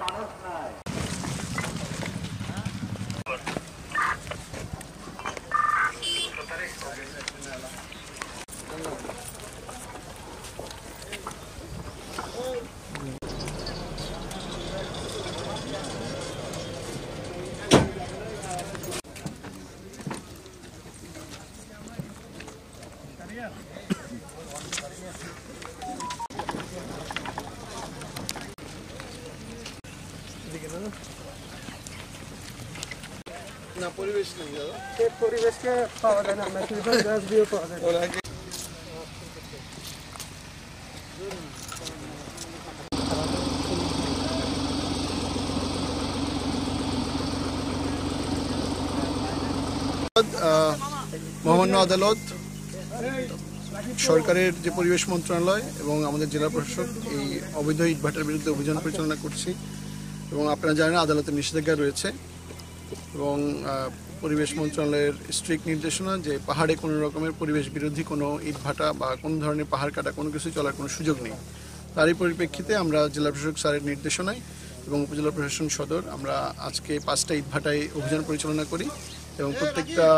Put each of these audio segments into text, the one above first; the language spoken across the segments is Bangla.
মানুষ নাই। না পরিবেশ নেই দাদা, সেই পরিবেশকে পাওয়া যায় না, ম্যাক্সিমাম গাছ দিয়ে পাওয়া যায়। মহামান্য আদালত, সরকারের যে পরিবেশ মন্ত্রণালয় এবং আমাদের জেলা প্রশাসক এই অবৈধ ইটভাটার বিরুদ্ধে অভিযান পরিচালনা করছি এবং আপনারা জানেন আদালতের নিষেধাজ্ঞা রয়েছে এবং পরিবেশ মন্ত্রণালয়ের স্ট্রিক্ট নির্দেশনা যে পাহাড়ে কোনো রকমের পরিবেশ বিরোধী কোনো ইটভাটা বা কোনো ধরনের পাহাড় কাটা কোনো কিছু চলার কোনো সুযোগ নেই। তারই পরিপ্রেক্ষিতে আমরা জেলা প্রশাসক স্যারের নির্দেশনায় এবং উপজেলা প্রশাসন সদর আমরা আজকে 5টা ইটভাটায় অভিযান পরিচালনা করি এবং প্রত্যেকটা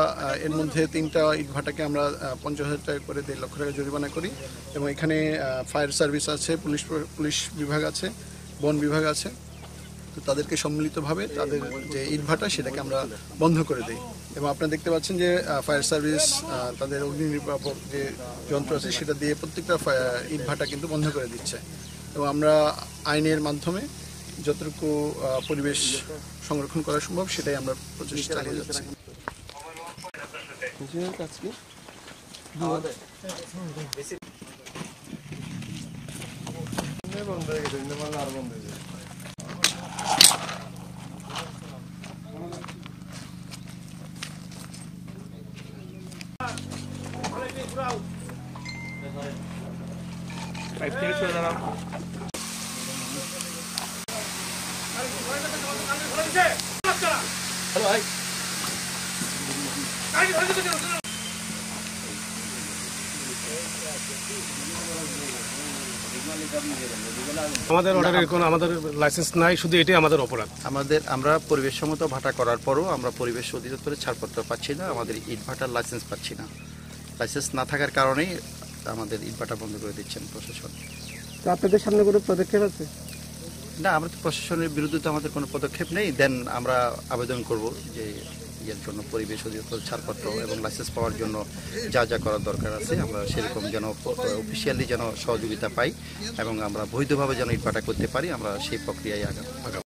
এর মধ্যে 3টা ইটভাটাকে আমরা 50,000 টাকা করে 1.5 লক্ষ টাকা জরিমানা করি এবং এখানে ফায়ার সার্ভিস আছে, পুলিশ বিভাগ আছে, বন বিভাগ আছে। তো তাদেরকে সম্মিলিতভাবে তাদের যে ইটভাটা সেটাকে আমরা বন্ধ করে দিই এবং আপনারা দেখতে পাচ্ছেন যে ফায়ার সার্ভিস তাদের অগ্নি নির্বাপক যে যন্ত্র আছে সেটা দিয়ে প্রত্যেকটা ইটভাটা কিন্তু বন্ধ করে দিচ্ছে এবং আমরা আইনের মাধ্যমে যতটুকু পরিবেশ সংরক্ষণ করা সম্ভব সেটাই আমরা প্রচেষ্টা চালিয়ে যাচ্ছি। আমাদের অর্ডারের কোনো আমাদের লাইসেন্স নাই, শুধু এটাই আমাদের অপরাধ। আমরা পরিবেশসম্মত ভাটা করার পরও আমরা পরিবেশ অধিদপ্তরের ছাড়পত্র পাচ্ছি না, আমাদের ইট ভাটার লাইসেন্স পাচ্ছি না। লাইসেন্স না থাকার কারণেই আমাদের ইট ভাটা বন্ধ করে দিচ্ছেন প্রশাসন। তো আপনাদের সামনে কোনো পদক্ষেপ আছে? না, আমরা তো প্রশাসনের বিরুদ্ধে তো আমাদের কোনো পদক্ষেপ নেই। দেন আমরা আবেদন করব যে এর জন্য পরিবেশ অধিদপ্তর ছাড়পত্র এবং লাইসেন্স পাওয়ার জন্য যা যা করার দরকার আছে আমরা সেরকম যেন অফিসিয়ালি যেন সহযোগিতা পাই এবং আমরা বৈধভাবে যেন ইটভাটা করতে পারি, আমরা সেই প্রক্রিয়ায় আগাম।